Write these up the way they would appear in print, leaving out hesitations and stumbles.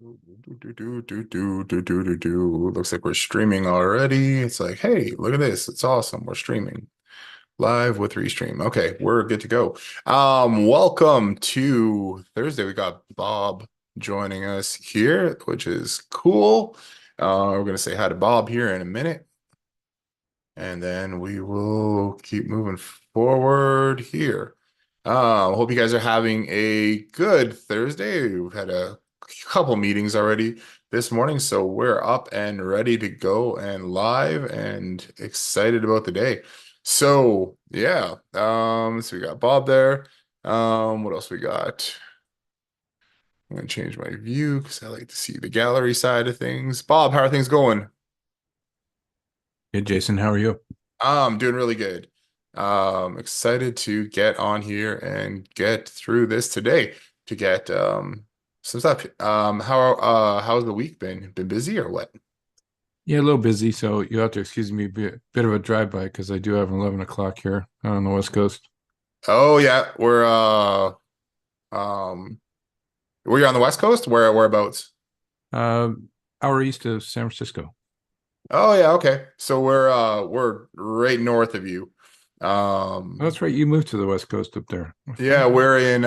Looks like we're streaming already. It's like, hey, look at this. It's awesome. We're streaming live with Restream. Okay, we're good to go. Welcome to Thursday. We got Bob joining us here, which is cool. We're gonna say hi to Bob here in a minute, and then we will keep moving forward here. Hope you guys are having a good Thursday. We've had a couple meetings already this morning, so we're up and ready to go and live and excited about the day. So yeah, so we got Bob there. What else we got? I'm gonna change my view because I like to see the gallery side of things. Bob, how are things going? Hey Jason, how are you? I'm doing really good. Excited to get on here and get through this today to get some stuff. How's the week been? Been busy or what? Yeah, a little busy, so you have to excuse me, bit of a drive-by because I do have an 11 o'clock here on the West Coast. Oh yeah, we're um were you on the West Coast? Whereabouts? Uh, Hour east of San Francisco. Oh yeah, okay. So we're right north of you. Oh, Um that's right, you moved to the West Coast up there. yeah, we're in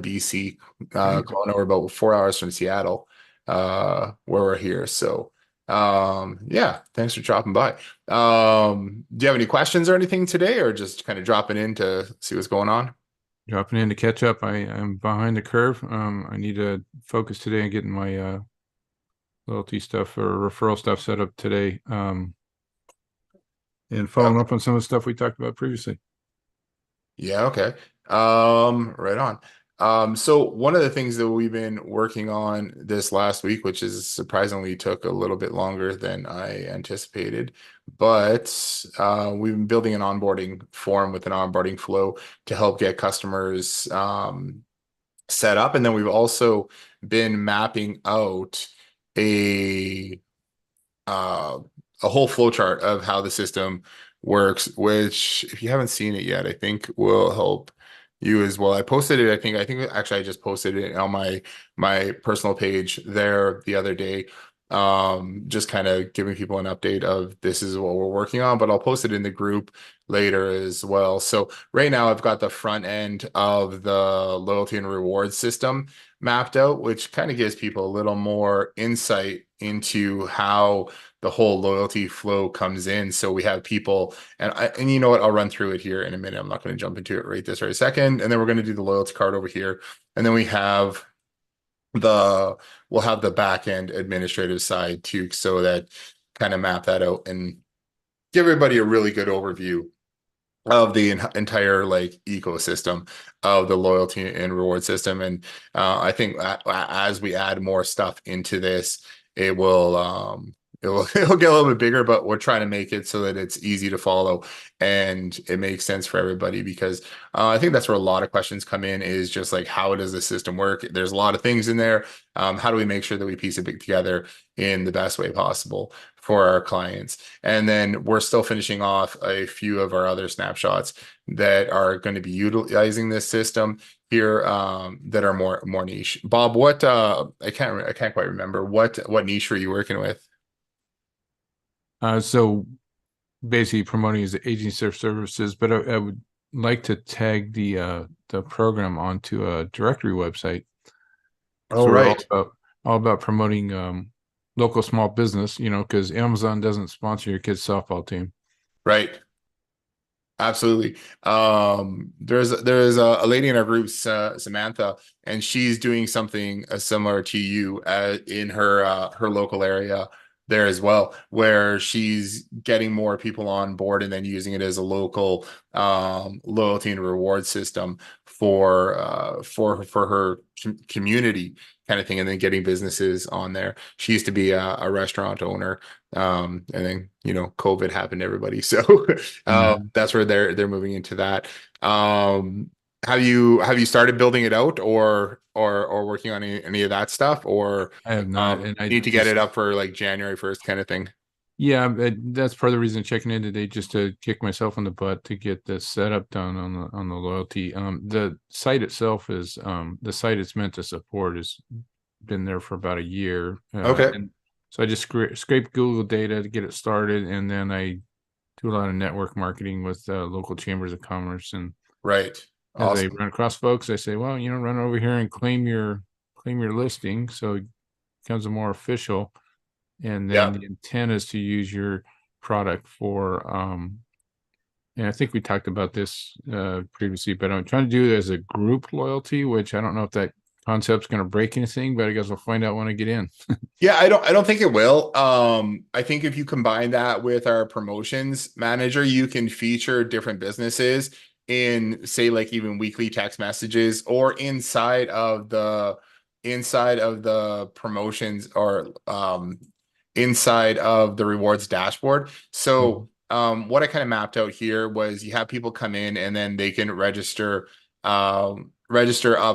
BC, Hey, Kelowna. We're about 4 hours from Seattle, where we're here. So, yeah, thanks for dropping by. Do you have any questions or anything today, or just kind of dropping in to see what's going on? dropping in to catch up. I'm behind the curve. I need to focus today on getting my loyalty stuff or referral stuff set up today. And following Okay. up on some of the stuff we talked about previously. Yeah, okay. Right on. So one of the things that we've been working on this last week, which is surprisingly took a little bit longer than I anticipated, but we've been building an onboarding form with an onboarding flow to help get customers set up. And then we've also been mapping out a uh, a whole flow chart of how the system works, which if you haven't seen it yet, I think will help you as well. I posted it, I think actually I just posted it on my personal page there the other day. Just kind of giving people an update of this is what we're working on, but I'll post it in the group later as well. So right now I've got the front end of the loyalty and reward system mapped out, which kind of gives people a little more insight into how the whole loyalty flow comes in. So we have people, and you know what? I'll run through it here in a minute. I'm not going to jump into it right this right second. And then we're going to do the loyalty card over here, and then the we'll have the back end administrative side too, so that kind of map that out and give everybody a really good overview of the entire like ecosystem of the loyalty and reward system. And I think as we add more stuff into this, it will it'll get a little bit bigger, but we're trying to make it so that it's easy to follow and it makes sense for everybody because I think that's where a lot of questions come in is just like how does the system work? There's a lot of things in there. How do we make sure that we piece it together in the best way possible for our clients? And then we're still finishing off a few of our other snapshots that are going to be utilizing this system here that are more niche. Bob, what I can't quite remember what niche were you working with? So basically promoting his aging surf services, but I would like to tag the program onto a directory website. Oh, So we're right. all about promoting local small business, because Amazon doesn't sponsor your kid's softball team. Right. Absolutely. There's a lady in our group, Samantha, and she's doing something similar to you in her local area there as well, where she's getting more people on board and then using it as a local loyalty and reward system for her community kind of thing, and then getting businesses on there. She used to be a restaurant owner, and then COVID happened to everybody, so Mhm. that's where they're moving into that. Have you started building it out or working on any of that stuff, or I have not, and I need to get just it up for like January 1st kind of thing? yeah, that's part of the reason checking in today, just to kick myself in the butt to get the setup done on the loyalty. The site itself is the site it's meant to support is been there for about a year. Okay. And so I just scrape Google data to get it started, and then I do a lot of network marketing with local chambers of commerce. And Right. as I Awesome. run across folks, I say, well, run over here and claim your listing, so it becomes a more official. And then Yeah. the intent is to use your product for and I think we talked about this previously, but I'm trying to do it as a group loyalty, which I don't know if that concept's going to break anything, but I guess we'll find out when I get in. Yeah, I don't think it will. I think if you combine that with our promotions manager, you can feature different businesses in, say, like even weekly text messages or inside of the promotions or inside of the rewards dashboard. So Mhm. what I kind of mapped out here was you have people come in and then they can register up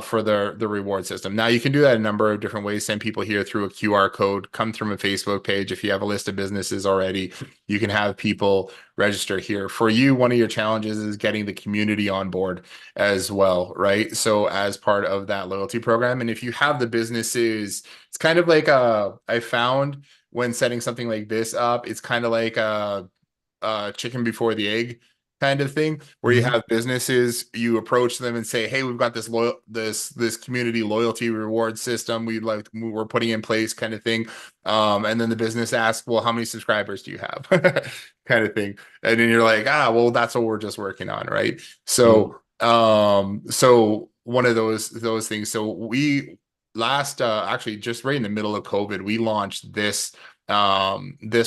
for the reward system. Now you can do that a number of different ways. Send people here through a QR code, come from a Facebook page. If you have a list of businesses already, you can have people register here. For you, one of your challenges is getting the community on board as well, right? So as part of that loyalty program, and if you have the businesses, it's kind of like I found when setting something like this up, it's kind of like chicken before the egg kind of thing, where you Mhm. have businesses, you approach them and say, "Hey, we've got this community loyalty reward system we're putting in place," kind of thing. And then the business asks, "Well, how many subscribers do you have?" kind of thing. And then you're like, "Ah, well, that's what we're just working on, right?" Yeah. So one of those things. So we last actually just right in the middle of COVID, we launched this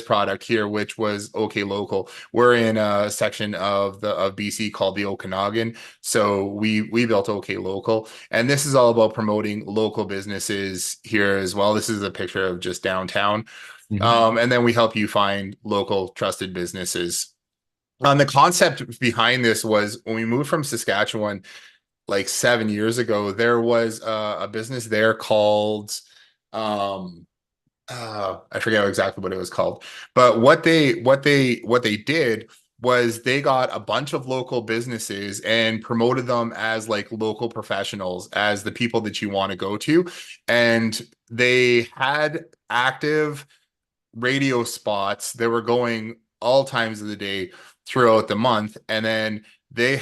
product here, which was OK Local. We're in a section of BC called the Okanagan. So we built OK Local. And this is all about promoting local businesses here as well. This is a picture of just downtown. Mhm. And then we help you find local trusted businesses. The concept behind this was when we moved from Saskatchewan like 7 years ago, there was a business there called um I forget exactly what it was called, but what they did was they got a bunch of local businesses and promoted them as like local professionals, as the people that you want to go to, and they had active radio spots that were going all times of the day throughout the month. And then they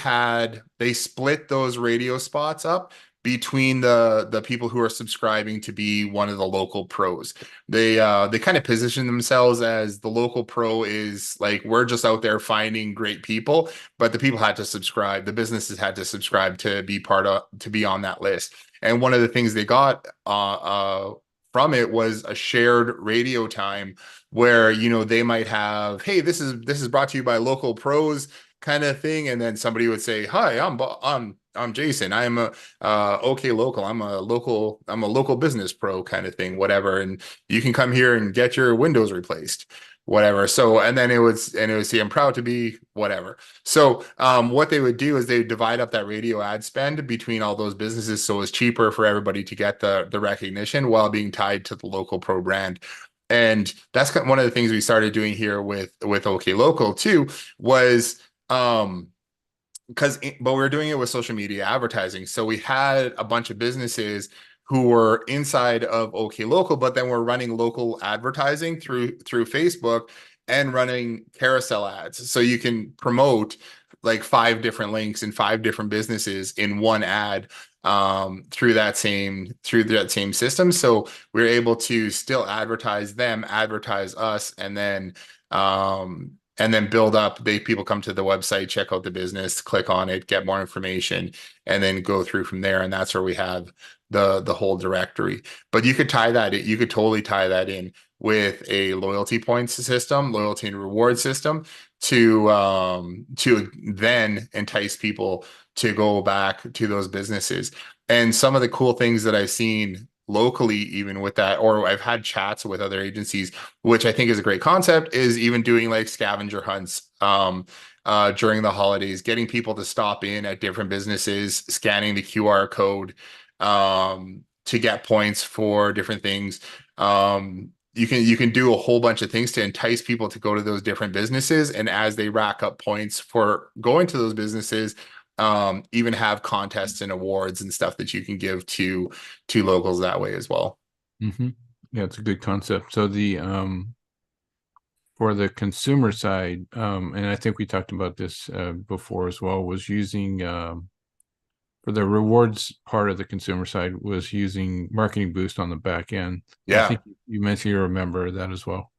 split those radio spots up between the people who are subscribing to be one of the local pros. They kind of position themselves as the local pro is like, we're just out there finding great people, but the people had to subscribe, the businesses had to subscribe to be to be on that list. And one of the things they got from it was a shared radio time where they might have, hey, this is brought to you by local pros kind of thing, and then somebody would say, hi, I'm Jason, I'm a OK Local, I'm a local business pro kind of thing, whatever, and you can come here and get your windows replaced, whatever. So and then it would say, I'm proud to be whatever. So what they would do is they would divide up that radio ad spend between all those businesses, so it's cheaper for everybody to get the recognition while being tied to the local pro brand. And that's one of the things we started doing here with OK Local too, was but we were doing it with social media advertising. So we had a bunch of businesses who were inside of OK Local, but then we're running local advertising through Facebook and running carousel ads. So you can promote like five different links and five different businesses in one ad through that same system. So we're able to still advertise them, advertise us, and then build up. People come to the website, check out the business, click on it, get more information, and then go through from there. And that's where we have the whole directory. But you could totally tie that in with a loyalty points system, loyalty and reward system, to then entice people to go back to those businesses. And some of the cool things that I've seen locally, even with that, or I've had chats with other agencies, which I think is a great concept, is even doing like scavenger hunts during the holidays, getting people to stop in at different businesses, scanning the QR code to get points for different things. You can do a whole bunch of things to entice people to go to those different businesses, and as they rack up points for going to those businesses, even have contests and awards and stuff that you can give to locals that way as well. Hmm. Yeah, it's a good concept. So the for the consumer side, and I think we talked about this before as well, was using for the rewards part of the consumer side was using Marketing Boost on the back end. And I Yeah. think you mentioned you remember that as well.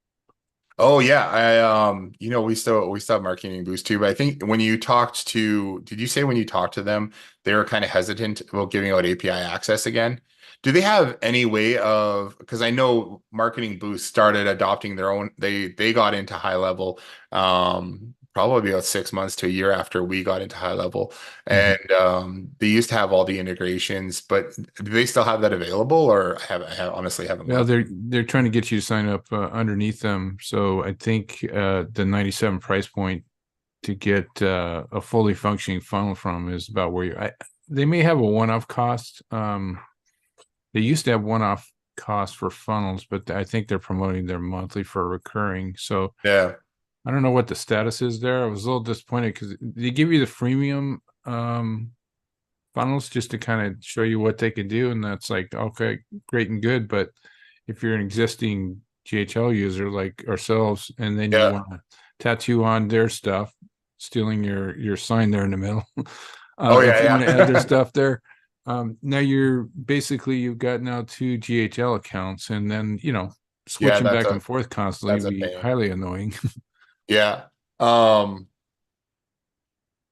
Oh yeah, we still have marketing boost too, but I think when you talked to, did you say when you talked to them, they were kind of hesitant about giving out API access again? Do they have any way of, because I know Marketing Boost started adopting their own, they got into high level probably about 6 months to a year after we got into high level. Mhm. And they used to have all the integrations, but do they still have that available or I honestly haven't Well, looked? they're trying to get you to sign up underneath them. So I think the 97 price point to get a fully functioning funnel from is about where they may have a one-off cost. They used to have one-off costs for funnels, but I think they're promoting their monthly for recurring. So Yeah. I don't know what the status is there. I was a little disappointed because they give you the freemium funnels just to kind of show you what they can do, and that's like okay, great and good. But if you're an existing GHL user like ourselves, and then you Yeah. want to tattoo on their stuff, stealing your sign there in the middle, Oh if yeah, you want to add their yeah. stuff there, now you've got now two GHL accounts, and then Yeah, switching back and forth constantly that's a be pain. highly annoying. Yeah. Um,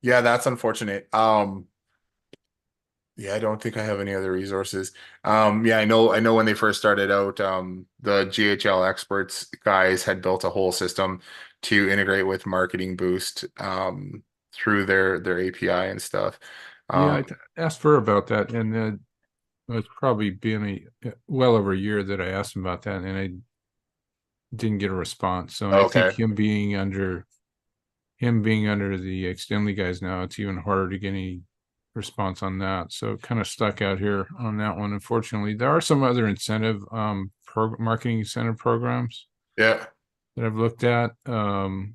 yeah, that's unfortunate. Yeah, I don't think I have any other resources. Yeah, I know when they first started out, the GHL experts guys had built a whole system to integrate with Marketing Boost through their API and stuff. Yeah, Um, asked her about that, and it's probably been well over a year that I asked him about that, and I didn't get a response. So I think okay. him being under the Extendly guys now, it's even harder to get any response on that. So kind of stuck out here on that one. Unfortunately, there are some other incentive marketing incentive programs Yeah. that I've looked at. And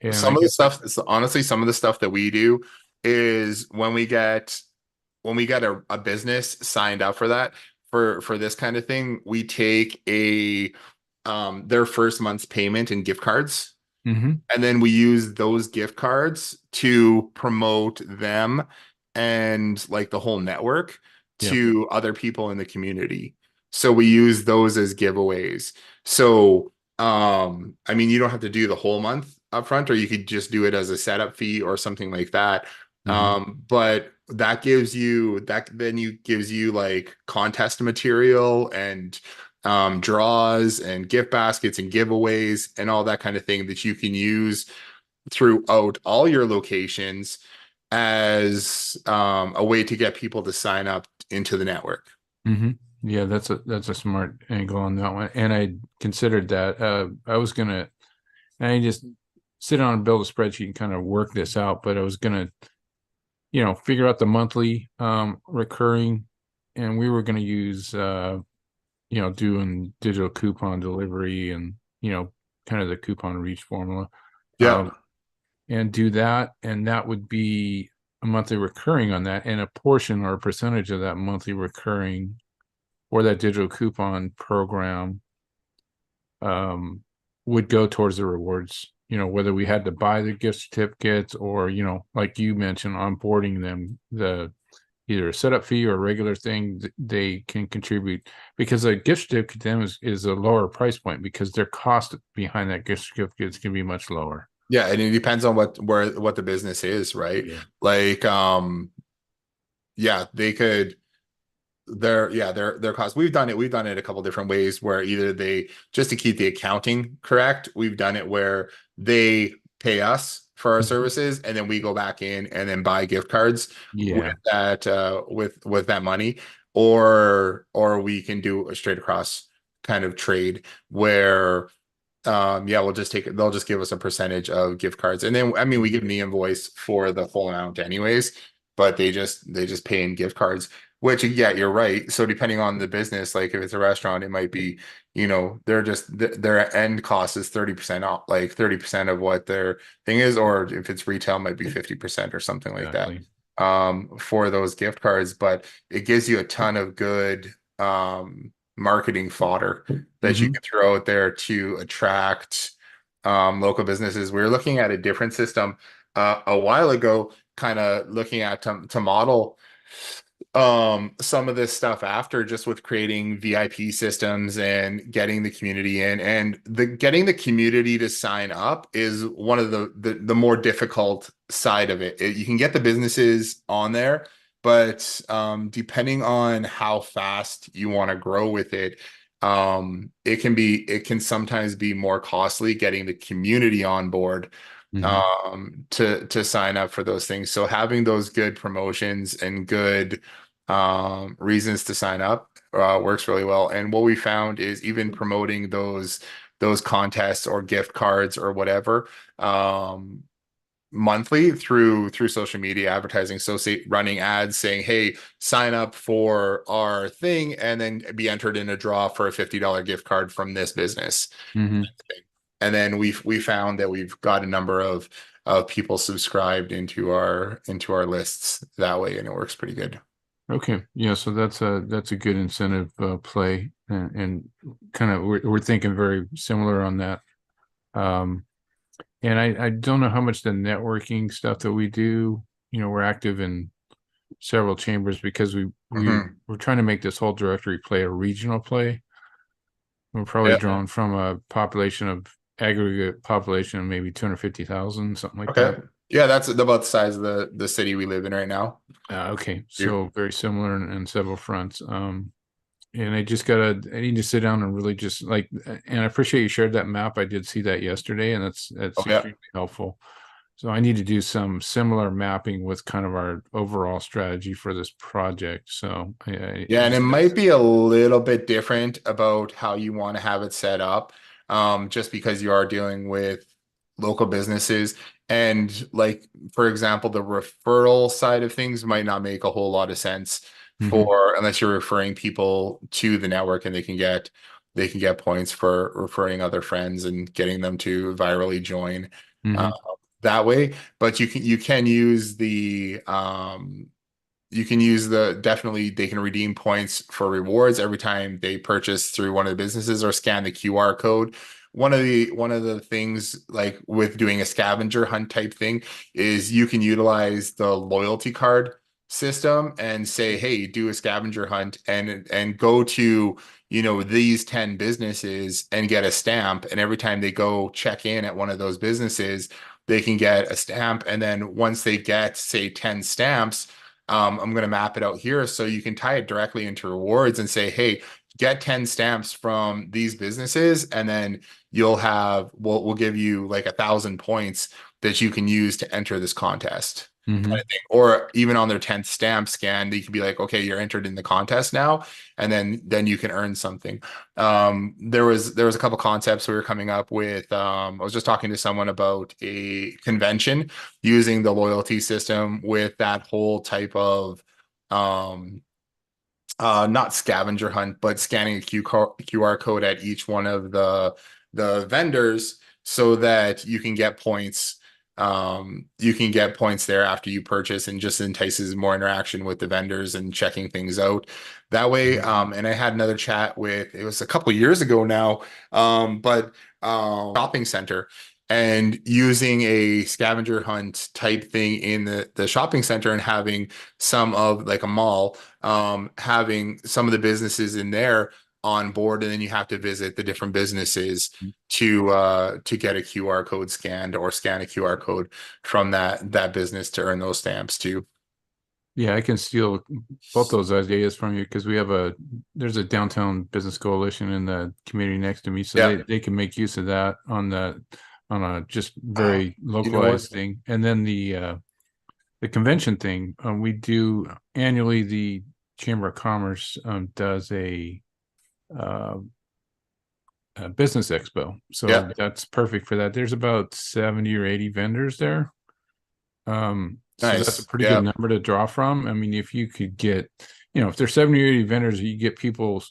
I Some of the guess stuff, honestly, some of the stuff that we do is when we get a business signed up for that for this kind of thing, we take a their first month's payment in gift cards. hmm And then we use those gift cards to promote them and like the whole network yeah. to other people in the community. So we use those as giveaways. So, I mean, you don't have to do the whole month upfront, or you could just do it as a setup fee or something like that. hmm But that gives you like contest material and draws and gift baskets and giveaways and all that kind of thing that you can use throughout all your locations as a way to get people to sign up into the network. hmm Yeah, that's a smart angle on that one. And I considered that. I was gonna and I just sit down and build a spreadsheet and kind of work this out, but I was gonna, figure out the monthly recurring, and we were gonna use doing digital coupon delivery and kind of the coupon reach formula. Yeah. Um and do that, and that would be a monthly recurring on that, and a portion or a percentage of that monthly recurring or that digital coupon program um, would go towards the rewards. Whether we had to buy the gift certificates or like you mentioned, onboarding them, the either a setup fee or a regular thing, they can contribute because a gift certificate to them is a lower price point because their cost behind that gift certificates can be much lower. Yeah, and it depends on what the business is, right? Yeah. Like yeah, they could their cost. We've done it a couple different ways where either they just to keep the accounting correct, we've done it where they pay us for our Mhm. services and then we go back in and then buy gift cards with Yeah. that money, or we can do a straight across kind of trade where yeah, they'll just give us a percentage of gift cards. And then I mean we Mhm. give them the invoice for the full amount anyways, but they just pay in gift cards, which yeah, you're right. So depending on the business, like if it's a restaurant, it might be, they're just their end cost is 30% off, like 30% of what their thing is, or if it's retail, it might be 50% or something like that. Exactly. For those gift cards, but it gives you a ton of good marketing fodder that you Mm-hmm. can throw out there to attract local businesses. We were looking at a different system a while ago, kind of looking at to model some of this stuff after, just with creating VIP systems and getting the community in, and the getting the community to sign up is one of the more difficult side of it. You can get the businesses on there, but depending on how fast you want to grow with it, it can sometimes be more costly getting the community on board Mm-hmm. to sign up for those things. So having those good promotions and good reasons to sign up works really well. And what we found is even promoting those contests or gift cards or whatever monthly through social media advertising. So say running ads saying, "Hey, sign up for our thing and then be entered in a draw for a $50 gift card from this business." Mm-hmm. And then we found that we've got a number of people subscribed into our lists that way, and it works pretty good. Okay, yeah, so that's a good incentive play, and kind of we're thinking very similar on that. Um, and I don't know how much the networking stuff that we do. We're active in several chambers because Hmm. we're trying to make this whole directory play a regional play. We're probably Yeah. drawn from a population of aggregate population of maybe 250,000, something like Okay. that. Yeah, that's about the size of the city we live in right now. Okay, Too. so very similar in several fronts. And I need to sit down and really just like, and I appreciate you shared that map. I did see that yesterday, and Oh that's yeah. extremely helpful. So I need to do some similar mapping with kind of our overall strategy for this project. So Yeah, and it might be a little bit different about how you want to have it set up, just because you are dealing with local businesses. And like, for example, the referral side of things might not make a whole lot of sense Mhm, for unless you're referring people to the network and they can get points for referring other friends and getting them to virally join uh, mhm, that way. But you can use definitely they can redeem points for rewards every time they purchase through one of the businesses or scan the QR code. One of the things, like with doing a scavenger hunt type thing, is you can utilize the loyalty card system and say, "Hey, do a scavenger hunt and go to, these 10 businesses and get a stamp." And every time they go check in at one of those businesses, they can get a stamp. And then once they get, say, 10 stamps, I'm going to map it out here so you can tie it directly into rewards and say, "Hey, get 10 stamps from these businesses, and then we'll give you like 1,000 points that you can use to enter this contest." Kind mhm. of thing. Or even on their 10th stamp scan, you can be like, "Okay, you're entered in the contest now," and then you can earn something. There was a couple concepts we were coming up with. I was just talking to someone about a convention using the loyalty system with that whole type of um not scavenger hunt, but scanning a QR code at each one of the vendors so that you can get points there after you purchase, and just entices more interaction with the vendors and checking things out that way. And I had another chat with, it was a couple years ago now, but shopping center, and using a scavenger hunt type thing in the shopping center, and having some of like a mall, having some of the businesses in there on board, and then you have to visit the different businesses to get a QR code scanned, or scan a QR code from that business to earn those stamps too. Yeah, I can steal both those ideas from you because there's a downtown business coalition in the community next to me, so Yeah. they can make use of that on a just Uh, very you know what? localized thing. And then the convention thing, we do annually. The Chamber of Commerce does uh, a business expo, so Yeah. that's perfect for that. There's about 70 or 80 vendors there. So that's a Nice. pretty good Yeah. number to draw from. I mean, if you could get, if there's 70 or 80 vendors, you get people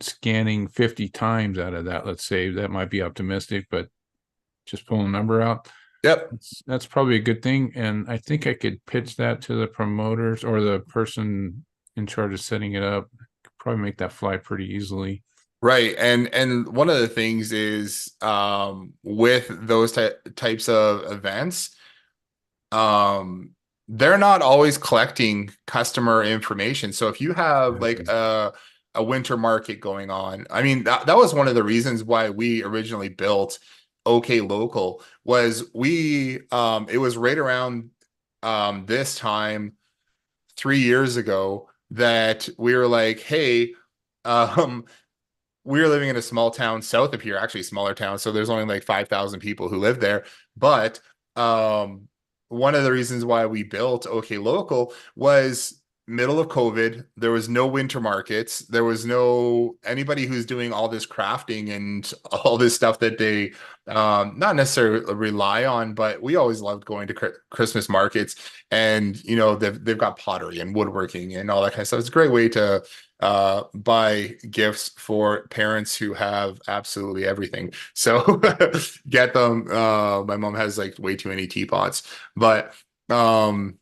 scanning 50 times out of that, let's say, that might be optimistic, but just pulling a number out, Yep. that's probably a good thing. And I think I could pitch that to the promoters or the person in charge of setting it up. Could probably make that fly pretty easily. Right. And one of the things is with those types of events, um they're not always collecting customer information. So if you have like Exactly. a winter market going on, I mean that was one of the reasons why we originally built OK Local was we it was right around this time 3 years ago that we were like, hey, um we were living in a small town south of here, actually a smaller town. So there's only like 5,000 people who live there. But um, one of the reasons why we built OK Local was middle of COVID. There was no winter markets. There was no anybody who's doing all this crafting and all this stuff that they not necessarily rely on, but we always loved going to Christmas markets. And they've got pottery and woodworking and all that kind of stuff. It's a great way to buy gifts for parents who have absolutely everything. So get them. My mom has like way too many teapots, but um,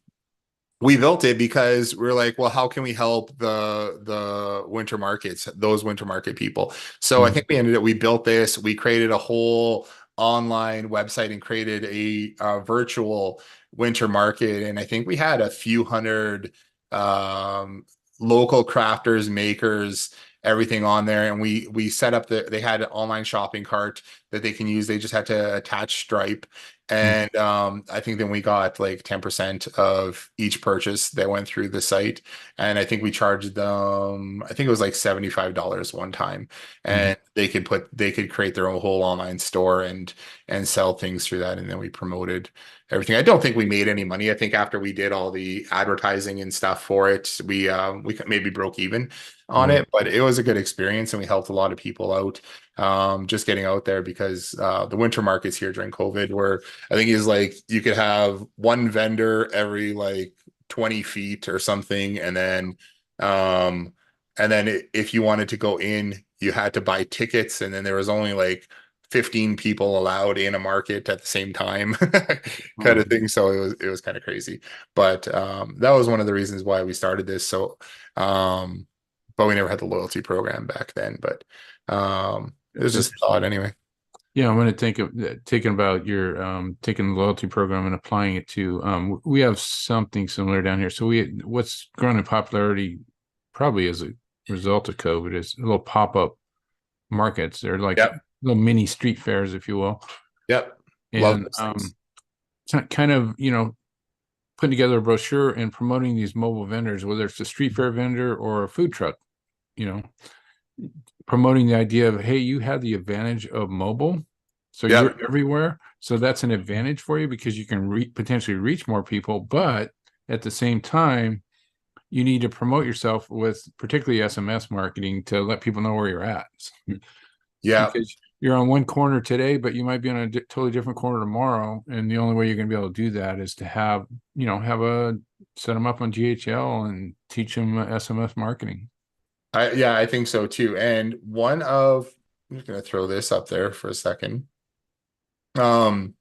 we built it because we're like, well, how can we help the winter markets, those winter market people? So I think we built this. We created a whole online website and created a virtual winter market, and I think we had a few hundred um, local crafters, makers, everything on there, and we set up they had an online shopping cart that they can use. They just had to attach Stripe. Mhm. And I think then we got like 10% of each purchase that went through the site. And I think we charged them, I think it was like $75 one time. Mhm. And they could create their own whole online store and sell things through that. And then we promoted everything. I don't think we made any money. I think after we did all the advertising and stuff for it, we maybe broke even on Right. it, but it was a good experience and we helped a lot of people out just getting out there because the winter markets here during COVID were I think he's like you could have one vendor every like 20 feet or something, um if you wanted to go in, you had to buy tickets, and then there was only like 15 people allowed in a market at the same time kind of Mhm. thing. So it was kind of crazy. But that was one of the reasons why we started this. So but we never had the loyalty program back then. But it was That's just a interesting. thought anyway. Yeah, I'm going to think of thinking about your taking the loyalty program and applying it to we have something similar down here. So what's grown in popularity probably as a result of COVID is little pop-up markets. They're like Yep. little mini street fairs, if you will. Yep. Love And those things. kind of, putting together a brochure and promoting these mobile vendors, whether it's a street fair vendor or a food truck, you know, promoting the idea of, hey, you have the advantage of mobile. So you're Yep. everywhere. So that's an advantage for you because you can potentially reach more people. But at the same time, you need to promote yourself with particularly SMS marketing to let people know where you're at. Yep. Because you're on one corner today, but you might be on a totally different corner tomorrow. And the only way you're going to be able to do that is to have, have a set them up on GHL and teach them SMS marketing. Yeah, I think so too. And I'm just gonna throw this up there for a second. Um,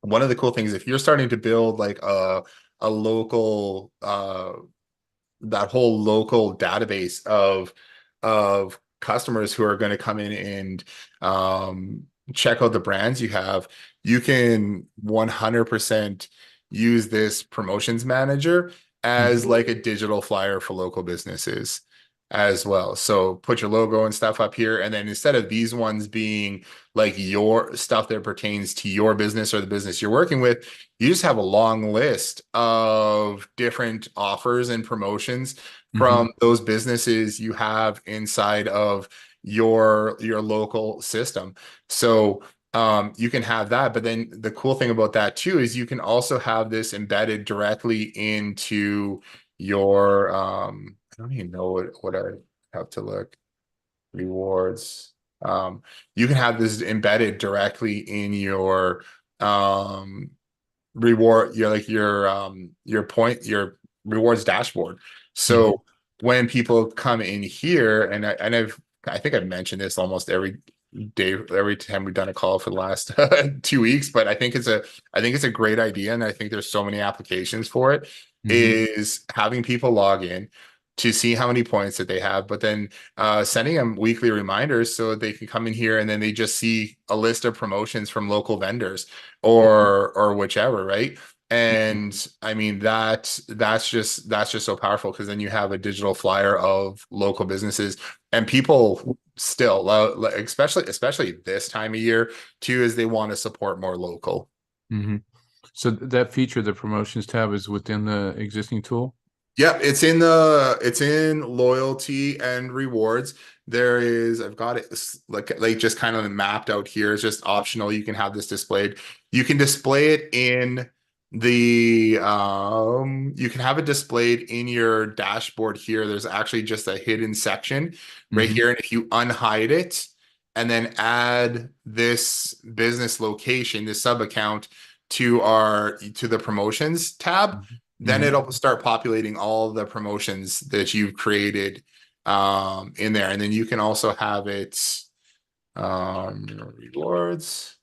one of the cool things, if you're starting to build like a local that whole local database of customers who are going to come in and check out the brands you have, you can 100% use this promotions manager as Mhm. like a digital flyer for local businesses as well. So put your logo and stuff up here, and then instead of these ones being like your stuff that pertains to your business or the business you're working with, you just have a long list of different offers and promotions Mhm. from those businesses you have inside of your local system. So you can have that, but then the cool thing about that too is you can also have this embedded directly into your I don't even know what I have to look rewards. You can have this embedded directly in your reward your rewards dashboard. Mhm. So when people come in here, I think I've mentioned this almost every day, every time we've done a call for the last 2 weeks, but I think it's a great idea, and I think there's so many applications for it, Mhm. is having people log in to see how many points that they have, but then sending them weekly reminders so that they can come in here and then they just see a list of promotions from local vendors or whichever, right? And I mean that's just so powerful because then you have a digital flyer of local businesses and people still especially this time of year too is they want to support more local. Mm-hmm. So that feature, the promotions tab, is within the existing tool. Yep, it's in loyalty and rewards. There is I've got it like just kind of mapped out here. It's just optional. You can have this displayed. You can display it in the you can have it displayed in your dashboard here. There's actually just a hidden section right Mm-hmm. here. And if you unhide it and then add this business location, this sub account to the promotions tab, then Mm-hmm. it'll start populating all the promotions that you've created in there. And then you can also have it rewards.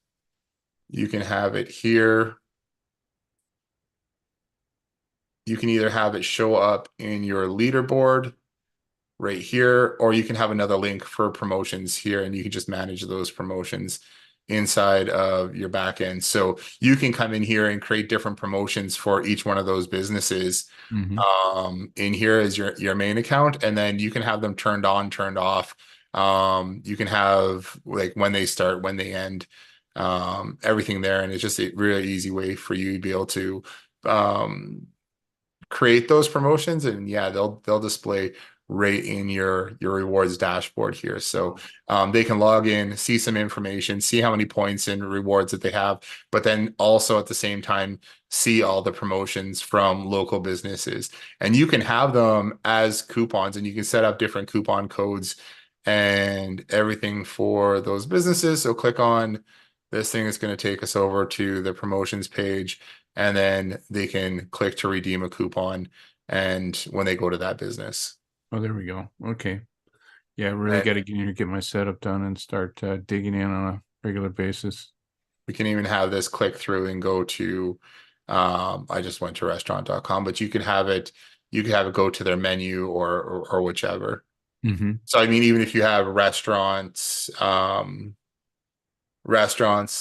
You can have it here. You can either have it show up in your leaderboard right here, or you can have another link for promotions here, and you can just manage those promotions inside of your backend. So you can come in here and create different promotions for each one of those businesses Mm-hmm. in here as your main account, and then you can have them turned on, turned off. You can have like when they start, when they end, everything there, and it's just a really easy way for you to be able to um, create those promotions, and yeah, they'll display right in your rewards dashboard here. So they can log in, see some information, see how many points and rewards that they have, but then also at the same time see all the promotions from local businesses. And you can have them as coupons, and you can set up different coupon codes and everything for those businesses. So click on this thing. It's going to take us over to the promotions page, and then they can click to redeem a coupon and when they go to that business. Oh, there we go. Okay. Yeah, I really And got to get in here, get my setup done, and start digging in on a regular basis. we can even have this click through and go to I just went to restaurant.com, but you could have it go to their menu or whichever. Mm-hmm. So I mean, even if you have restaurants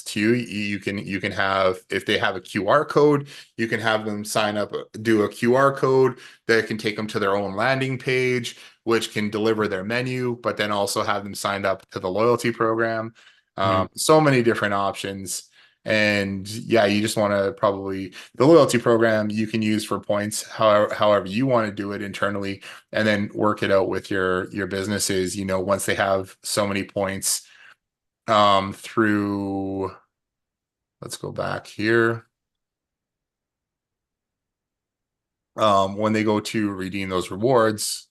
too, you can have, if they have a QR code, you can have them sign up, do a QR code that can take them to their own landing page, which can deliver their menu, but then also have them signed up to the loyalty program. Right. So many different options. And yeah, you just want to probably the loyalty program you can use for points however you want to do it internally, and then work it out with your businesses, once they have so many points through, let's go back here. When they go to redeem those rewards,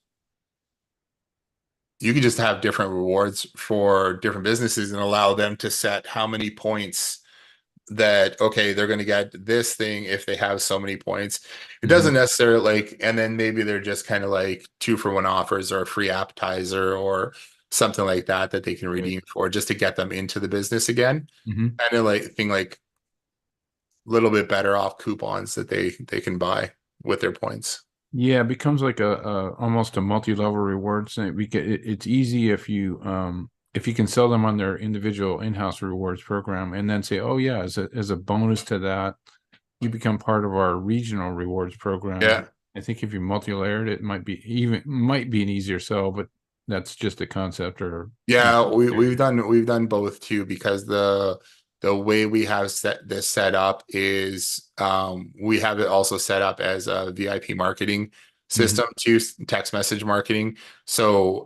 you can just have different rewards for different businesses and allow them to set how many points that, okay, they're going to get this thing if they have so many points. It Mm-hmm. doesn't necessarily and then maybe they're just kind of like 2-for-1 offers or a free appetizer or something like that they can Right. redeem for just to get them into the business again. Mm-hmm. Kind of like thing like little bit better off coupons that they can buy with their points. Yeah, it becomes like a almost a multi-level rewards, and it's easy if you can sell them on their individual in-house rewards program, and then say, oh yeah, as a bonus to that, you become part of our regional rewards program. Yeah. I think if you multi-layered it, might be an easier sell, but that's just a concept or Yeah, we've done both too because the way we have this set up is we have it also set up as a VIP marketing Mhm. system to text message marketing. So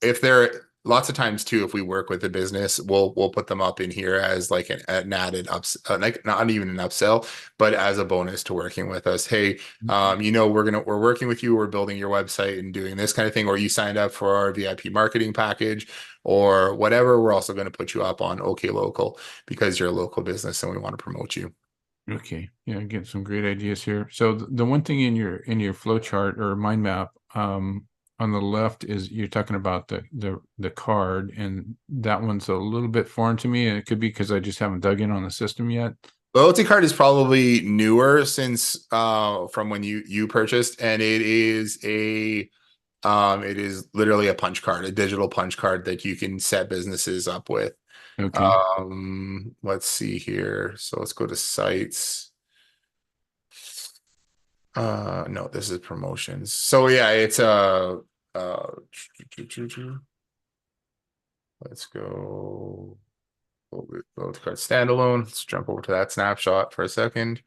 if they're lots of times too, if we work with a business, we'll put them up in here as like an added ups, like not even an upsell, but as a bonus to working with us. Hey, we're working with you, we're building your website and doing this kind of thing, or you signed up for our VIP marketing package or whatever. We're also going to put you up on OK Local because you're a local business and we want to promote you. Okay, yeah, get some great ideas here. So the one thing in your flow chart or mind map, on the left is you're talking about the card, and that one's a little bit foreign to me, and it could be because I just haven't dug in on the system yet. Loyalty card is probably newer since from when you purchased, and it is literally a punch card, a digital punch card that you can set businesses up with. Okay. Let's see here. So let's go to sites. No, this is promotions. So yeah, it's uh let's go load card standalone. Let's jump over to that snapshot for a second.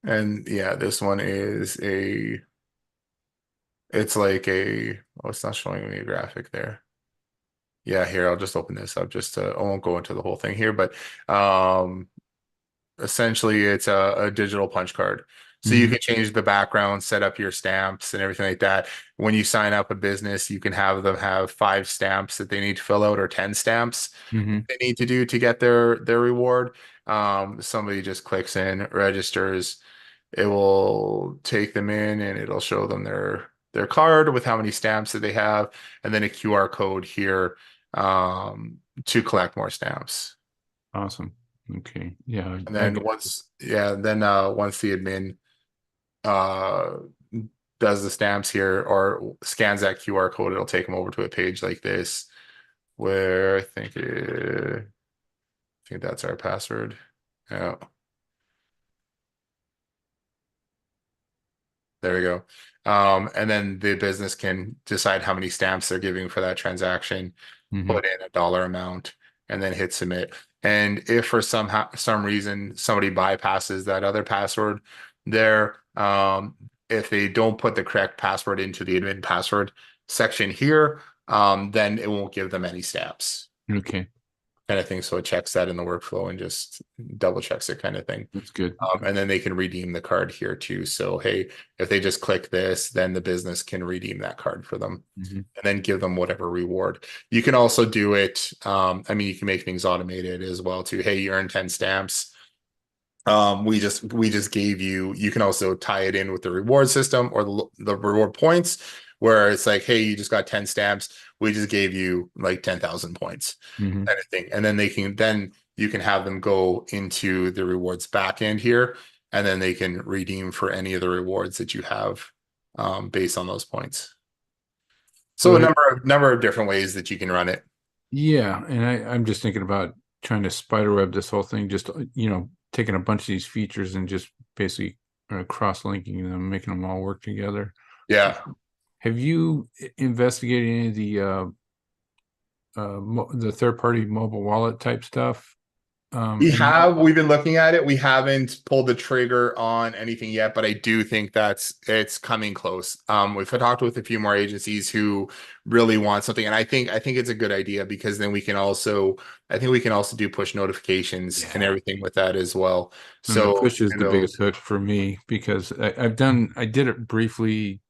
And yeah, this one is it's like oh, it's not showing me a graphic there. Yeah, here, I'll just open this up just to, I won't go into the whole thing here, but um essentially it's a digital punch card. So you Mm-hmm. can change the background, set up your stamps and everything like that. When you sign up a business, you can have them have 5 stamps that they need to fill out or 10 stamps Mm-hmm. they need to do to get their reward. Somebody just clicks in, registers, it will take them in and it'll show them their card with how many stamps that they have, and then a QR code here to collect more stamps. Awesome. Okay. Yeah, And I then got. once the admin uh does the stamps here or scans that QR code, it'll take them over to a page like this where I think that's our password. Yeah, there we go. And then the business can decide how many stamps they're giving for that transaction, Mm-hmm. put in a dollar amount, and then hit submit. And if for some reason somebody bypasses that other password there, if they don't put the correct password into the admin password section here, then it won't give them any stamps Okay. kind of thing. So it checks that in the workflow and just double checks it kind of thing. That's good. And then they can redeem the card here too. So, hey, if they just click this, then the business can redeem that card for them Mm-hmm. and then give them whatever reward. You can also do it. I mean, you can make things automated as well too. Hey, you earn 10 stamps. We just gave you, you can also tie it in with the reward system or the reward points where it's like, hey, you just got 10 stamps. We just gave you like 10,000 points Mm-hmm. kind of thing. And then you can have them go into the rewards backend here, and then they can redeem for any of the rewards that you have based on those points. So So a number of different ways that you can run it. yeah, and I'm just thinking about trying to spiderweb this whole thing, just taking a bunch of these features and just basically cross-linking them, making them all work together. Yeah. Have you investigated any of the third-party mobile wallet type stuff? And We've been looking at it. We haven't pulled the trigger on anything yet, but I do think it's coming close. We've talked with a few more agencies who really want something, and I think it's a good idea because then I think we can also do push notifications and yeah, everything with that as well. and the So push is the biggest hook for me because I did it briefly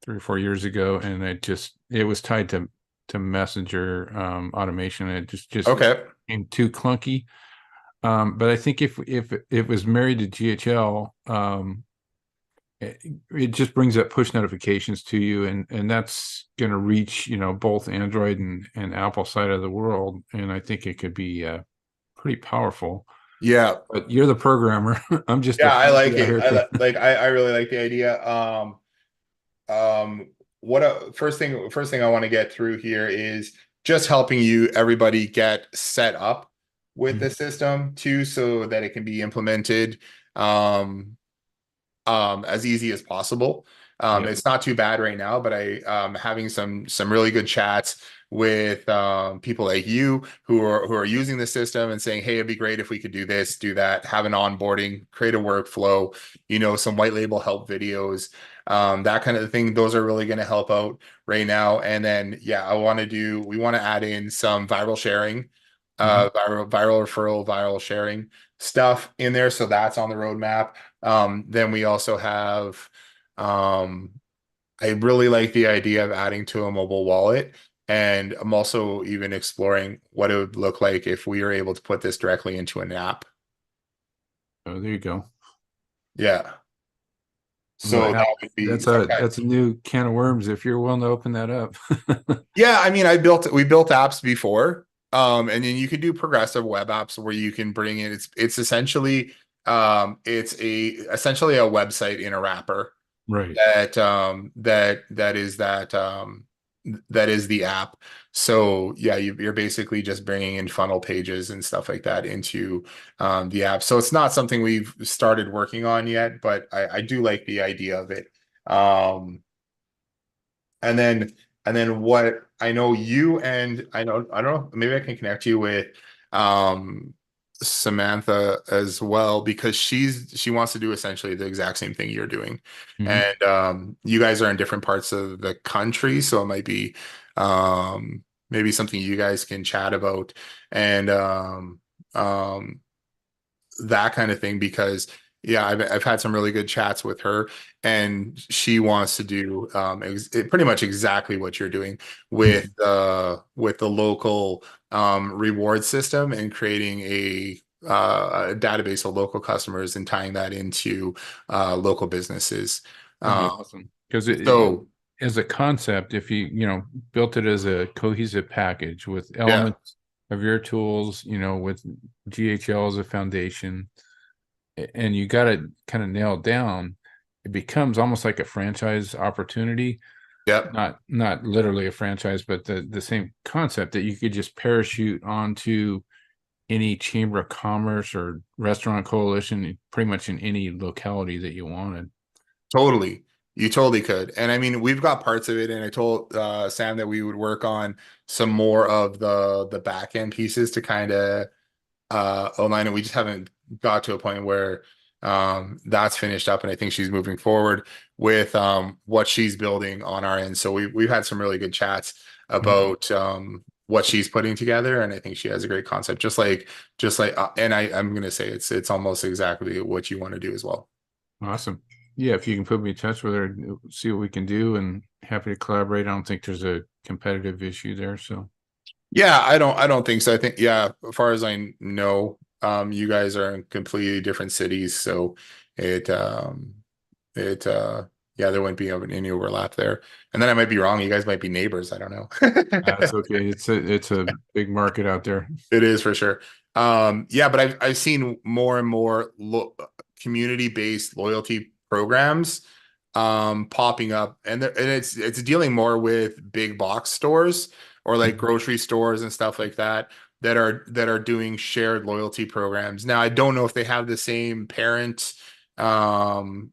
3 or 4 years ago, and it was tied to Messenger automation, and it just okay. became too clunky. But I think if it was married to GHL, it just brings up push notifications to you, and that's going to reach both Android and Apple side of the world, and I think it could be pretty powerful. Yeah. But you're the programmer. I'm just a Yeah, I like flunky out it. here. I really like the idea. What first thing I want to get through here is just helping everybody get set up with the Mhm. system too, so that it can be implemented um as easy as possible. Yeah. It's not too bad right now, but I having some really good chats with people like you who are using the system and saying, hey, it'd be great if we could do this, do that, have an onboarding, create a workflow, some white label help videos, that kind of thing. Those are really going to help out right now. And then yeah, we want to add in some viral sharing, Mhm. viral referral, viral sharing stuff in there. So that's on the roadmap. Then we also have, um, I really like the idea of adding to a mobile wallet. And I'm also even exploring what it would look like if we were able to put this directly into an app. Oh, there you go. Yeah. Well, So that would be that's some a kind. that's a new can of worms if you're willing to open that up. Yeah, I mean, we built apps before. And then you can do progressive web apps where you can bring in it's essentially it's a essentially a website in a wrapper Right. that is the app. So yeah, you're basically just bringing in funnel pages and stuff like that into the app. So it's not something we've started working on yet, but I do like the idea of it. Um, and then what I know you and I don't know, maybe I can connect you with um Samantha as well because she wants to do essentially the exact same thing you're doing. Hmm. And you guys are in different parts of the country, so it might be maybe something you guys can chat about and um that kind of thing because yeah, I've had some really good chats with her, and she wants to do pretty much exactly what you're doing with the local reward system and creating a database of local customers and tying that into local businesses. That'd be Uh, awesome. Because so as a concept, if you built it as a cohesive package with yeah, elements of your tools, with GHL as a foundation, and you got it kind of nailed down, it becomes almost like a franchise opportunity. yep. Not literally a franchise, but the same concept that you could just parachute onto any chamber of commerce or restaurant coalition, pretty much in any locality that you wanted. Totally. You totally could. And I mean, we've got parts of it, and I told Sam that we would work on some more of the back end pieces to kind of align it. We just haven't got to a point where that's finished up, and I think she's moving forward with what she's building on our end. So we've had some really good chats Mhm. about what she's putting together, and I think she has a great concept, just like and I'm gonna say it's almost exactly what you want to do as well. Awesome. Yeah, if you can put me in touch with her, see what we can do, and happy to collaborate. I don't think there's a competitive issue there. So Yeah, I don't think so. I think yeah, as far as I know, you guys are in completely different cities, so it it yeah, there wouldn't be any overlap there. And then I might be wrong. You guys might be neighbors. I don't know. that's okay. It's a big market out there. It is for sure. Yeah, but I've seen more and more community-based loyalty programs popping up, and it's dealing more with big box stores or like Mhm. grocery stores and stuff like that that are doing shared loyalty programs. Now, I don't know if they have the same um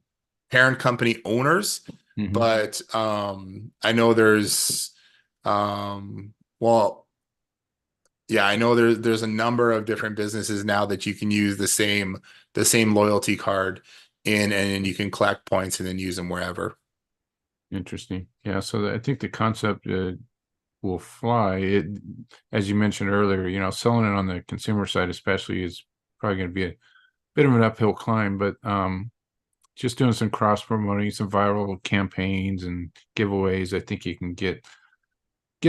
parent company owners, Mhm. but I know there's well yeah, I know there's a number of different businesses now that you can use the same loyalty card in, and then you can collect points and then use them wherever. Interesting. Yeah. So I think the concept will fly. As you mentioned earlier, selling it on the consumer side, especially, is probably going to be a bit of an uphill climb. But just doing some cross promoting, some viral campaigns and giveaways, I think you can get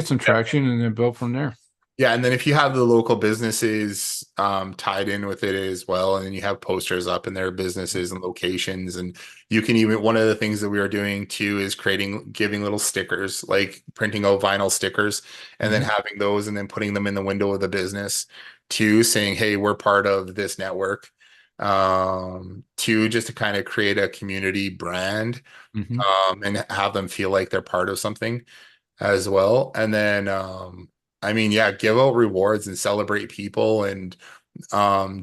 some traction and then build from there. Yeah, and then if you have the local businesses tied in with it as well, and then you have posters up in their businesses and locations, and you can even one of the things that we are doing too is giving little stickers, like printing out vinyl stickers, and then Hmm. having those, and then putting them in the window of the business too, saying, "Hey, we're part of this network." To just to kind of create a community brand, Hmm. and have them feel like they're part of something as well. And then I mean, yeah, give out rewards and celebrate people and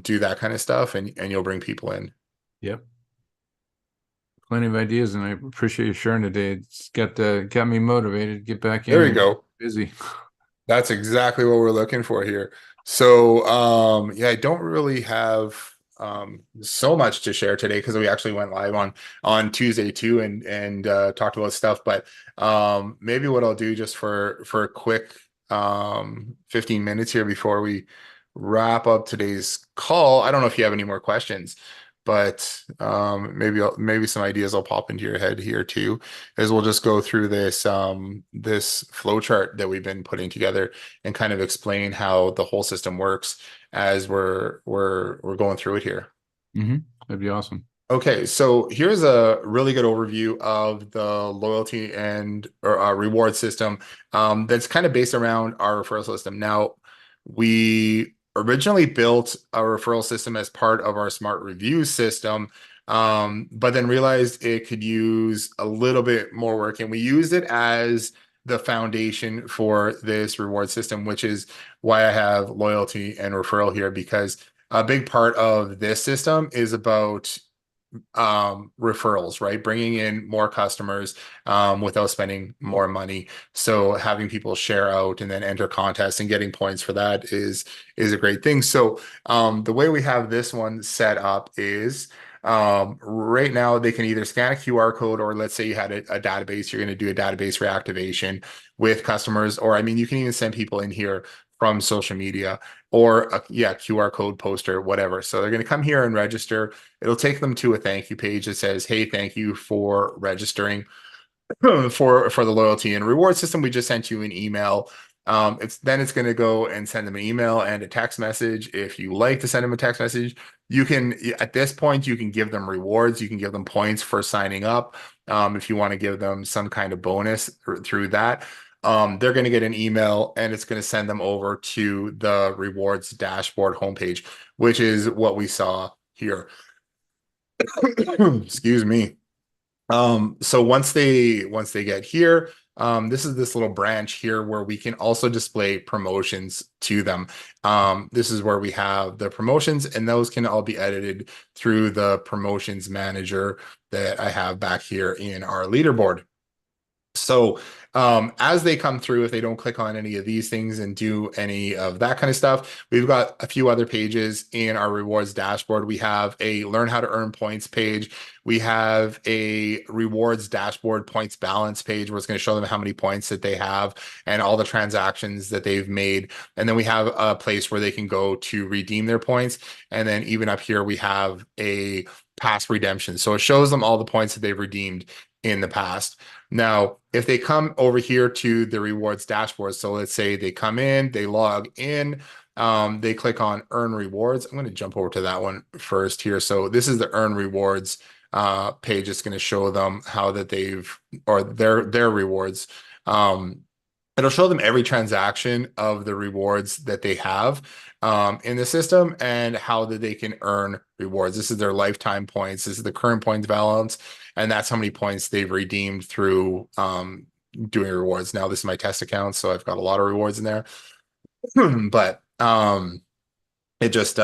do that kind of stuff and you'll bring people in. Yep. Plenty of ideas, and I appreciate you sharing today. It's got me motivated to get back There in we and go. busy. That's exactly what we're looking for here. So, yeah, I don't really have so much to share today because we actually went live on Tuesday too and talked about stuff. But maybe what I'll do just for a quick 15 minutes here before we wrap up today's call. I don't know if you have any more questions, but maybe some ideas will pop into your head here too, as we'll just go through this flow chart that we've been putting together and kind of explain how the whole system works as we're going through it here. Hmm. That'd be awesome. Okay, so here's a really good overview of the loyalty and or reward system that's kind of based around our referral system. Now, we originally built a referral system as part of our smart review system, but then realized it could use a little bit more work. And we used it as the foundation for this reward system, which is why I have loyalty and referral here, because a big part of this system is about referrals, right? Bringing in more customers without spending more money. So having people share out and then enter contests and getting points for that is a great thing. So the way we have this one set up is right now they can either scan a QR code, or let's say you had a database, you're going to do a database reactivation with customers, or I mean, you can even send people in here from social media, or yeah, QR code poster, whatever. So they're going to come here and register. It'll take them to a thank you page that says, "Hey, thank you for registering for the loyalty and reward system. We just sent you an email." It's going to go and send them an email and a text message. If you like to send them a text message, you can, at this point, you can give them rewards. You can give them points for signing up. If you want to give them some kind of bonus through that, they're going to get an email and it's going to send them over to the rewards dashboard homepage, which is what we saw here. Excuse me. So once they get here, this is this little branch here where we can also display promotions to them. This is where we have the promotions, and those can all be edited through the promotions manager that I have back here in our leaderboard. So as they come through, if they don't click on any of these things and do any of that kind of stuff, we've got a few other pages in our rewards dashboard. We have a learn how to earn points page. We have a rewards dashboard points balance page where it's going to show them how many points that they have and all the transactions that they've made. And then we have a place where they can go to redeem their points. And then even up here, we have a past redemption. So it shows them all the points that they've redeemed in the past. Now, if they come over here to the rewards dashboard, so let's say they come in, they log in, they click on earn rewards. I'm going to jump over to that one first here. So this is the earn rewards page. It's going to show them how that they've, or their rewards. It'll show them every transaction of the rewards that they have in the system and how that they can earn rewards. This is their lifetime points. This is the current points balance, and that's how many points they've redeemed through doing rewards. Now, this is my test account, so I've got a lot of rewards in there, but it just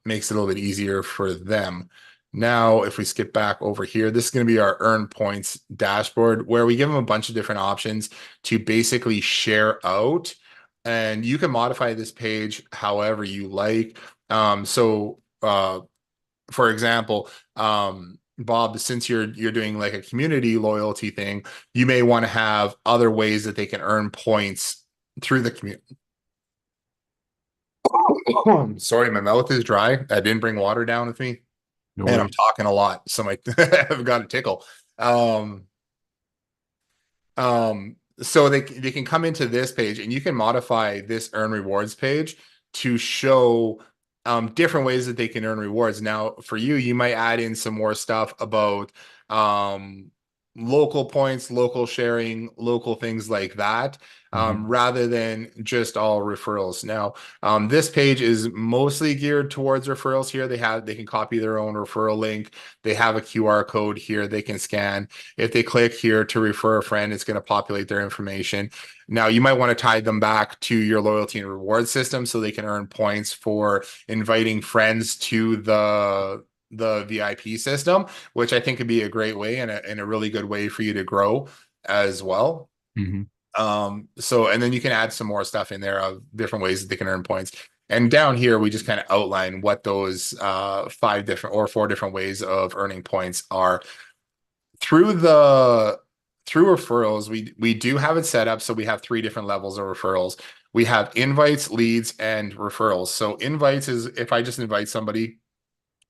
makes it a little bit easier for them. Now, if we skip back over here, this is going to be our earn points dashboard where we give them a bunch of different options to basically share out. And you can modify this page however you like. For example, Bob, since you're doing like a community loyalty thing, you may want to have other ways that they can earn points through the community. Sorry, my mouth is dry. I didn't bring water down with me, No and I'm worries. talking a lot, so my I've got a tickle. Um, so they can come into this page, and you can modify this earn rewards page to show different ways that they can earn rewards. Now, for you, you might add in some more stuff about local points, local sharing, local things like that, Mhm. rather than just all referrals. Now, this page is mostly geared towards referrals here. They can copy their own referral link. They have a QR code here they can scan. If they click here to refer a friend, it's going to populate their information. Now, you might want to tie them back to your loyalty and reward system so they can earn points for inviting friends to the VIP system, which I think could be a great way and a really good way for you to grow as well. Mhm. And then you can add some more stuff in there of different ways that they can earn points. And down here, we just kind of outline what those five different or four different ways of earning points are. Through the through referrals, we do have it set up so we have three different levels of referrals. We have invites, leads, and referrals. So invites is if I just invite somebody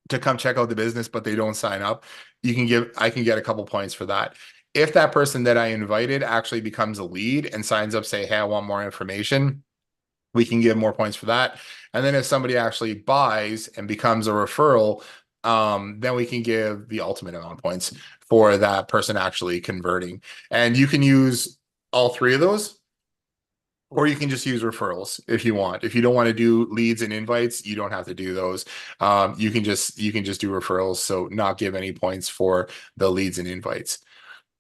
to come check out the business, but they don't sign up, I can get a couple points for that. If that person that I invited actually becomes a lead and signs up, say, "Hey, I want more information," we can give more points for that. And then if somebody actually buys and becomes a referral, then we can give the ultimate amount of points for that person actually converting. And you can use all three of those, Or you can just use referrals if you want. If you don't want to do leads and invites, you don't have to do those. You can just do referrals, so not give any points for the leads and invites.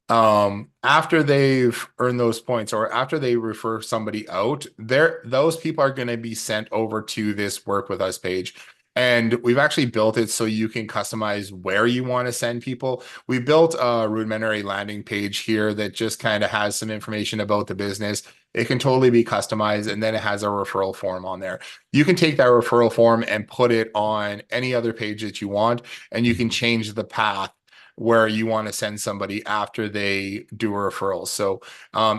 After they've earned those points or after they refer somebody out, those people are going to be sent over to this work with us page. And we've actually built it so you can customize where you want to send people. We built a rudimentary landing page here that just kind of has some information about the business. It can totally be customized, and then it has a referral form on there. You can take that referral form and put it on any other page that you want, and you can change the path where you want to send somebody after they do a referral. So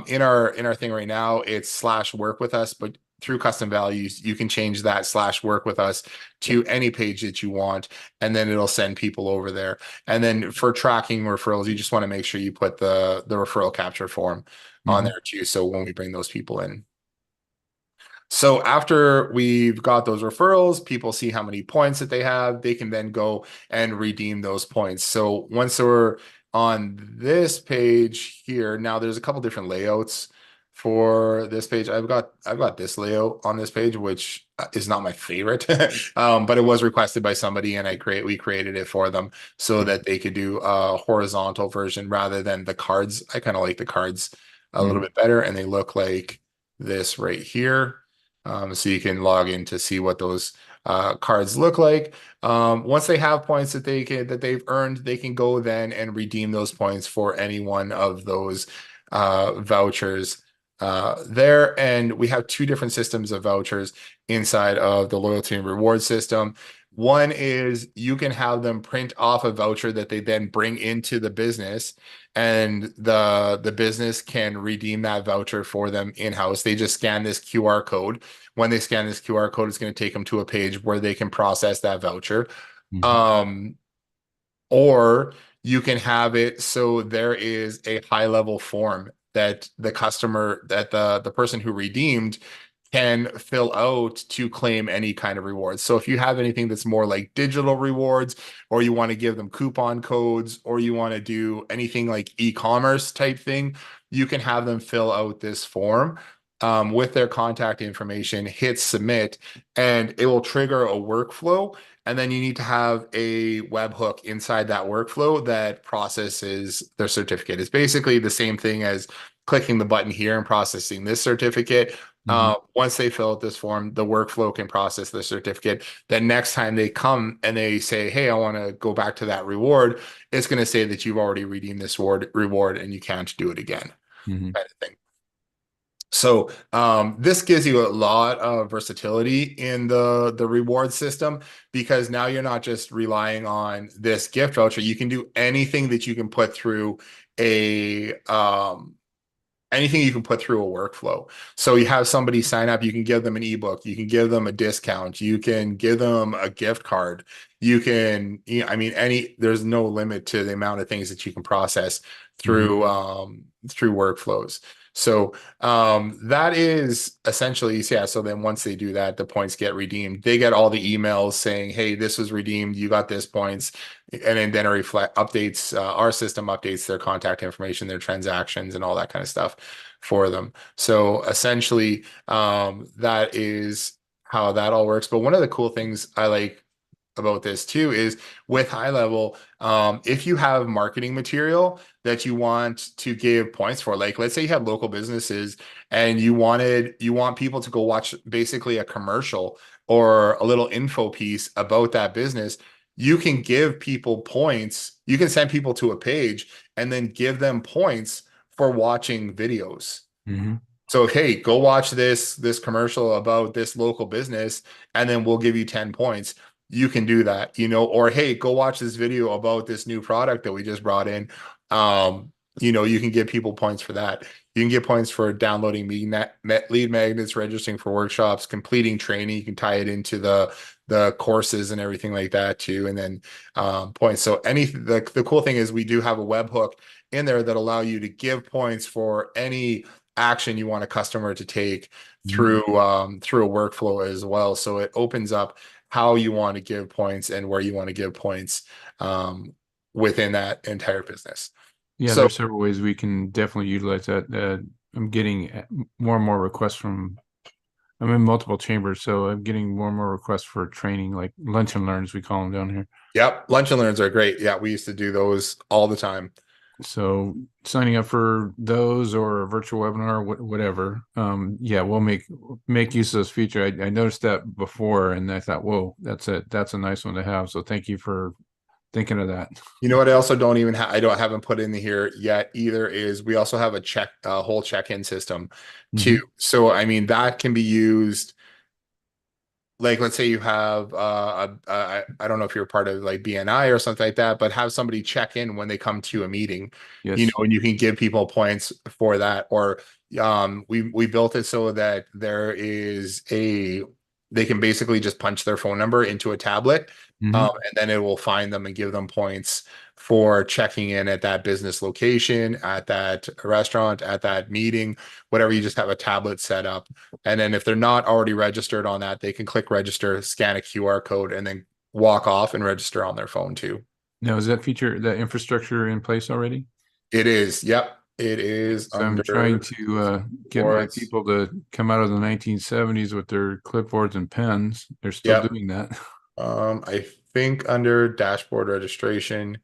in our thing right now, it's slash work with us, but through custom values, you can change that slash work with us to any page that you want, and then it'll send people over there. And then for tracking referrals, you just want to make sure you put the referral capture form on Mm-hmm. there too. So when we bring those people in. So after we've got those referrals, people see how many points that they have. They can then go and redeem those points. So once we're on this page here, now there's a couple different layouts for this page. I've got this layout on this page, which is not my favorite, but it was requested by somebody, and we created it for them so that they could do a horizontal version rather than the cards. I kind of like the cards a little Mm-hmm. bit better, and they look like this right here. So you can log in to see what those cards look like. Once they have points that they've earned, they can go then and redeem those points for any one of those vouchers there. And we have two different systems of vouchers inside of the loyalty and reward system. One is you can have them print off a voucher that they then bring into the business, and the business can redeem that voucher for them in-house. They just scan this QR code. When they scan this QR code, it's going to take them to a page where they can process that voucher. Mm-hmm. Um, or you can have it so there is a high level form that the person who redeemed can fill out to claim any kind of rewards. So if you have anything that's more like digital rewards, or you want to give them coupon codes, or you want to do anything like e-commerce type thing, you can have them fill out this form with their contact information, hit submit, and it will trigger a workflow. And then you need to have a webhook inside that workflow that processes their certificate. It's basically the same thing as clicking the button here and processing this certificate. Mm-hmm. Once they fill out this form, the workflow can process the certificate. Then next time they come and they say, "Hey, I want to go back to that reward," it's going to say that you've already redeemed this reward and you can't do it again, Mm-hmm. kind of thing. So this gives you a lot of versatility in the reward system, because now you're not just relying on this gift voucher. You can do a anything you can put through a workflow. So you have somebody sign up, you can give them an ebook, you can give them a discount, you can give them a gift card. I mean, there's no limit to the amount of things that you can process Mm-hmm. through workflows. So that is essentially, yeah. So then once they do that, the points get redeemed. They get all the emails saying, "Hey, this was redeemed. You got this points," and then it reflect updates. Our system updates their contact information, their transactions, and all that kind of stuff for them. So essentially, that is how that all works. But one of the cool things I like about this too is with high level, if you have marketing material that you want to give points for, like let's say you have local businesses and you want people to go watch basically a commercial or a little info piece about that business, you can give people points. You can send people to a page and then give them points for watching videos. Mm-hmm. So, hey, go watch this commercial about this local business, and then we'll give you 10 points. You can do that, or hey, go watch this video about this new product that we just brought in. Um, you can give people points for that. You can get points for downloading lead magnets, registering for workshops, completing training. You can tie it into the courses and everything like that too, and then points. So the cool thing is we do have a webhook in there that allow you to give points for any action you want a customer to take Mm-hmm. through a workflow as well. So it opens up how you want to give points and where you want to give points within that entire business. Yeah, So there's several ways we can definitely utilize that. I'm getting more and more requests from. I'm in multiple chambers, so I'm getting more and more requests for training, like lunch and learns we call them down here. Yep, lunch and learns are great. Yeah, we used to do those all the time. So signing up for those or a virtual webinar, whatever. Yeah, we'll make use of this feature. I noticed that before, and I thought, whoa, that's a nice one to have. So thank you for thinking of that. You know what? I also don't even have, I don't haven't put in here yet either is we also have a whole check-in system too. Hmm. So, I mean, that can be used like let's say you have I don't know if you're part of like BNI or something like that, but have somebody check in when they come to a meeting, Yes. and you can give people points for that. Or we built it so that they can basically just punch their phone number into a tablet, Hmm. and then it will find them and give them points for checking in at that business location, at that restaurant, at that meeting, whatever. You just have a tablet set up, and then if they're not already registered on that, they can click register, scan a QR code, and then walk off and register on their phone too. Now, is that infrastructure in place already? It is. Yep. It is So I'm trying under to get my boards. people to come out of the 1970s with their clipboards and pens. They're still Yep. doing that. I think under dashboard registration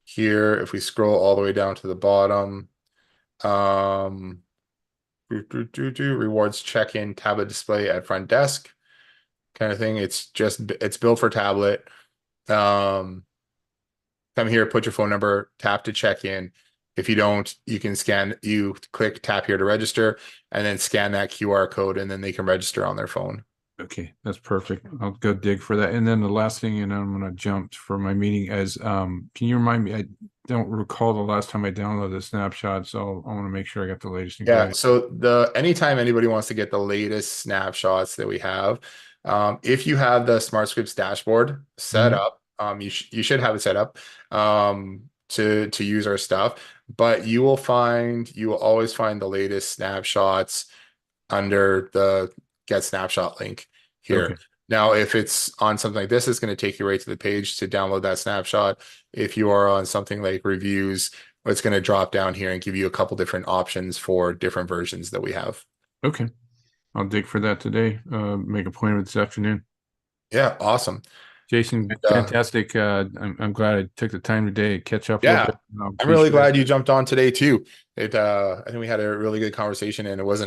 here, if we scroll all the way down to the bottom, um, rewards check-in tablet display at front desk kind of thing. It's built for tablet. Um, Come here, put your phone number, tap to check in. If you don't, you click tap here to register, and then scan that QR code, and then they can register on their phone. Okay, that's perfect. I'll go dig for that. And then the last thing, and I'm gonna jump for my meeting is can you remind me? I don't recall the last time I downloaded the snapshot, so I want to make sure I got the latest and Yeah, greatest. so anytime anybody wants to get the latest snapshots that we have, if you have the SmartScripts dashboard set Mhm. up, you should have it set up to use our stuff, but you will always find the latest snapshots under the get snapshot link here. Okay, Now, if it's on something like this, it's going to take you right to the page to download that snapshot. If you are on something like reviews, it's going to drop down here and give you a couple different options for different versions that we have. okay. I'll dig for that today. Make a point of it this afternoon. Yeah, awesome. Jason, And, fantastic. I'm glad I took the time today to catch up a little yeah, bit. I I'm really appreciate it. glad you jumped on today too. I think we had a really good conversation, and it was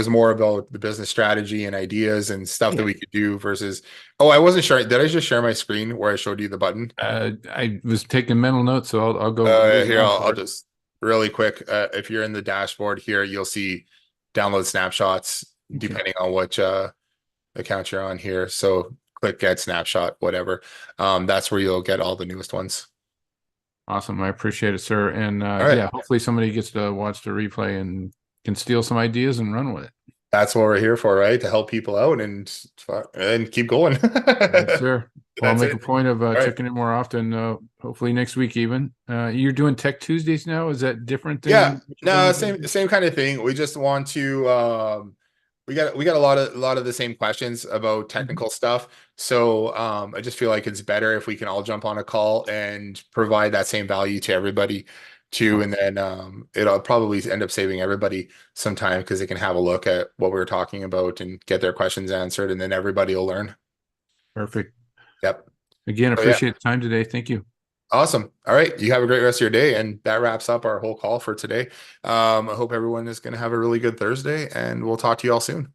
more about the business strategy and ideas and stuff that Yeah. we could do versus, oh, I wasn't sure. Did I just share my screen where I showed you the button? I was taking mental notes, so I'll go do it Here, now I'll for it. just really quick. If you're in the dashboard here, you'll see download snapshots Okay. depending on which account you're on here. So click get snapshot, whatever. That's where you'll get all the newest ones. Awesome. I appreciate it, sir. And All right. yeah, hopefully somebody gets to watch the replay and can steal some ideas and run with it. That's what we're here for, right? To help people out and keep going. Yes, sir. Well, I'll That's make a it. point of All right. checking in more often, hopefully next week even. You're doing Tech Tuesdays now? Is that different Yeah, than what you've done no, in the past? same kind of thing. We just want to we got a lot of the same questions about Mhm. technical stuff. So I just feel like it's better if we can all jump on a call and provide that same value to everybody too. And Awesome. then it'll probably end up saving everybody some time because they can have a look at what we were talking about and get their questions answered, and then everybody will learn. Perfect. Yep. Again, So yeah, appreciate the time today. Thank you. awesome. All right. You have a great rest of your day. And that wraps up our whole call for today. I hope everyone is going to have a really good Thursday, and we'll talk to you all soon.